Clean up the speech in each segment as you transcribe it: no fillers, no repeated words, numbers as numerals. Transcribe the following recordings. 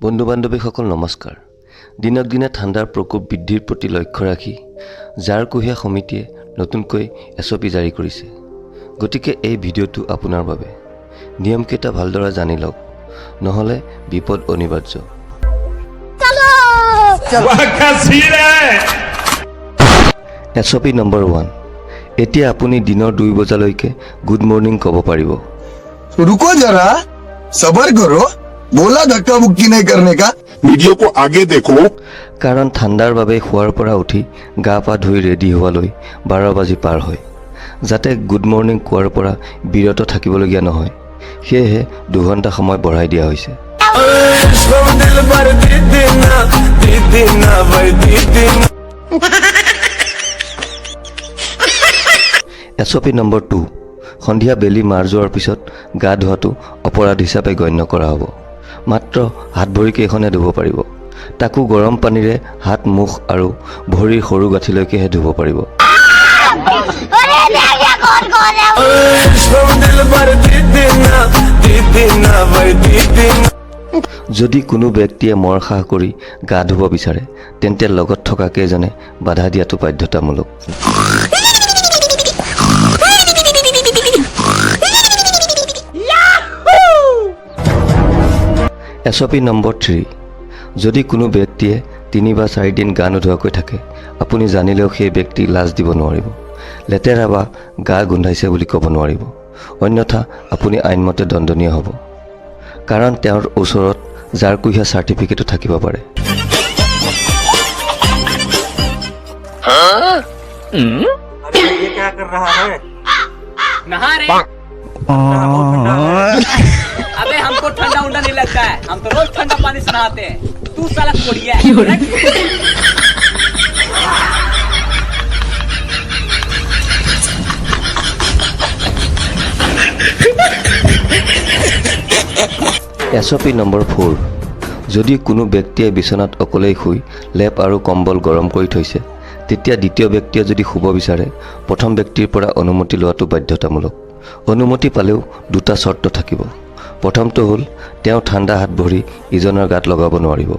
বন্ধু বান্ধৱীসকল নমস্কাৰ। দিনক দিনে ঠাণ্ডাৰ প্ৰকোপ বৃদ্ধিৰ প্ৰতি লক্ষ্য ৰাখি জাৰকুহীয়া সমিতিয়ে নতুনকৈ SOP জাৰি কৰিছে। গতিকে এই ভিডিঅ'টো আপোনাৰ বাবে। নিয়মকেইটা ভালদৰে জানি লওক, নহ'লে বিপদ অনিবাৰ্য। SOP number 1। এতিয়া আপুনি দিনৰ 2 বজালৈকে গুড মৰ্নিং ক'ব পাৰিব। रुको जरा सबर करो बोला धक्का मुक्की नहीं करने का वीडियो को आगे देखो কাৰণ ঠাণ্ডাৰ বাবে শুৱাৰ পৰা উঠি গা পা ধুই ৰেডি হোৱালৈ 12 বাজি পাৰ হয়। যাতে গুড মৰ্নিং কোৱাৰ পৰা বিৰত থাকিবলগীয়া নহয়, সেয়েহে 2 ঘণ্টা সময় বঢ়াই দিয়া হৈছে। SOP number 2। সন্ধিয়া বেলি মাৰ যোৱাৰ পিছত গা ধোৱাটো অপৰাধ হিচাপে গণ্য কৰা হ'ব। মাত্ৰ হাত ভৰি কেইখনে ধুব পাৰিব। তাকো গৰম পানীৰে হাত মুখ আৰু ভৰিৰ সৰু গাঁঠিলৈকেহে ধুব পাৰিব। যদি কোনো ব্যক্তিয়ে মৰসাহ কৰি গা ধুব বিচাৰে, তেন্তে লগত থকা কেইজনে বাধা দিয়াটো বাধ্যতামূলক। SOP number 3। যদি কোনো ব্যক্তিয়ে 3 বা 4 দিন গা নোধোৱাকৈ থাকে, আপুনি জানিলেও সেই ব্যক্তি লাজ দিব নোৱাৰিব। লেতেৰা বা গা গোন্ধাইছে বুলি ক'ব নোৱাৰিব, অন্যথা আপুনি আইনমতে দণ্ডনীয় হ'ব। কাৰণ তেওঁৰ ওচৰত জাৰকুহীয়া চাৰ্টিফিকেটো থাকিব পাৰে। ये क्या कर रहा है? नहा रहे। अबे हमको ठंडा उंडा नहीं लगता है, हम तो रोज ठंडा पानी से नहाते हैं। तू साला कोड़िया है। SOP number 4। যদি কোনো ব্যক্তিয়ে বিচনাত অকলেই শুই লেপ আৰু কম্বল গৰম কৰি থৈছে, তেতিয়া দ্বিতীয় ব্যক্তিয়ে যদি শুব বিচাৰে, প্ৰথম ব্যক্তিৰ পৰা অনুমতি লোৱাটো বাধ্যতামূলক। অনুমতি পালেও 2টা চৰ্ত থাকিব। প্ৰথমটো হ'ল তেওঁ ঠাণ্ডা হাত ভৰি ইজনৰ গাত লগাব নোৱাৰিব।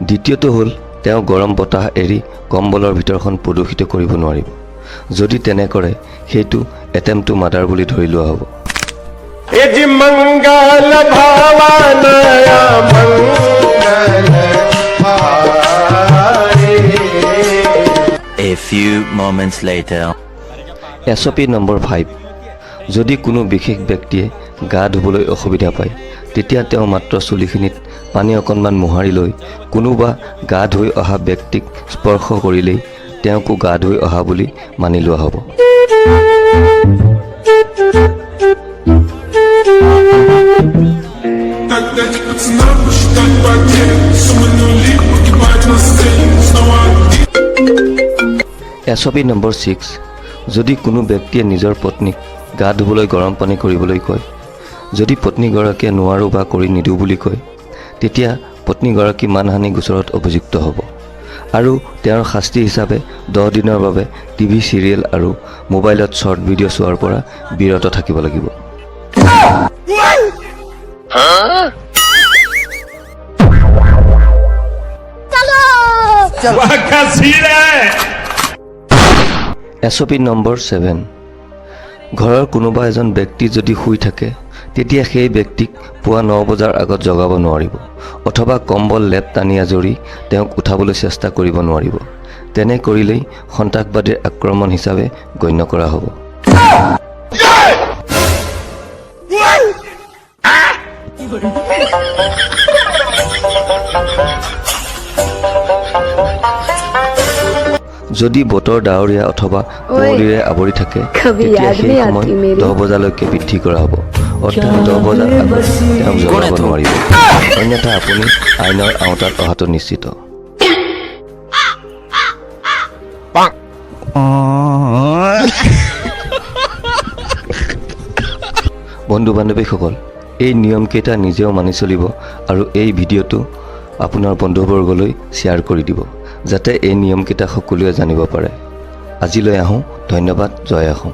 দ্বিতীয়টো হ'ল তেওঁ গৰম বতাহ এৰি কম্বলৰ ভিতৰখন প্ৰদূষিত কৰিব নোৱাৰিব। যদি তেনে কৰে, সেইটো এটেম্প টু মাৰ্ডাৰ বুলি ধৰি লোৱা হ'ব। A few moments later. SOP number 5। যদি কোনো বিশেষ ব্যক্তিয়ে গা ধুবলৈ অসুবিধা পায়, তেতিয়া তেওঁ মাত্ৰ চুলিখিনিত পানী অকণমান মোহাৰি লৈ কোনোবা গা ধুই অহা ব্যক্তিক স্পৰ্শ কৰিলেই তেওঁকো গা ধুই অহা বুলি মানি লোৱা হ'ব। SOP number 6। যদি কোনো ব্যক্তিয়ে নিজৰ পত্নীক গা ধুবলৈ গৰম পানী কৰিবলৈ কয়, যদি পত্নীগৰাকীয়ে নোৱাৰো বা কৰি নিদিওঁ বুলি কয়, তেতিয়া পত্নীগৰাকী মানহানি গোচৰত অভিযুক্ত হ'ব আৰু তেওঁৰ শাস্তি হিচাপে 10 দিনৰ বাবে TV চিৰিয়েল আৰু মোবাইলত শ্বৰ্ট ভিডিঅ' চোৱাৰ পৰা বিৰত থাকিব লাগিব। SOP number 7। ঘৰৰ কোনোবা এজন ব্যক্তি যদি শুই থাকে, তেতিয়া সেই ব্যক্তিক পুৱা 9 বজাৰ আগত জগাব নোৱাৰিব, অথবা কম্বল লেপ টানি আজৰি তেওঁক উঠাবলৈ চেষ্টা কৰিব নোৱাৰিব। তেনে কৰিলেই সন্ত্ৰাসবাদীৰ আক্ৰমণ হিচাপে গণ্য কৰা হ'ব। যদি বতৰ ডাৱৰীয়া অথবা কুঁৱলীৰে আৱৰি থাকে, তেতিয়া সেই সময় 10 বজালৈকে বৃদ্ধি কৰা হ'ব। অৰ্থাৎ 10 বজাৰ আগত তেওঁক জগাব নোৱাৰিব, অন্যথা আপুনি আইনৰ আওতাত অহাটো নিশ্চিত। বন্ধু বান্ধৱীসকল, এই নিয়মকেইটা নিজেও মানি চলিব আৰু এই ভিডিঅ'টো আপোনাৰ বন্ধুবৰ্গলৈ শ্বেয়াৰ কৰি দিব, যাতে এই নিয়মকেইটা সকলোৱে জানিব পাৰে। আজিলৈ আহোঁ। ধন্যবাদ। জয় আহোম।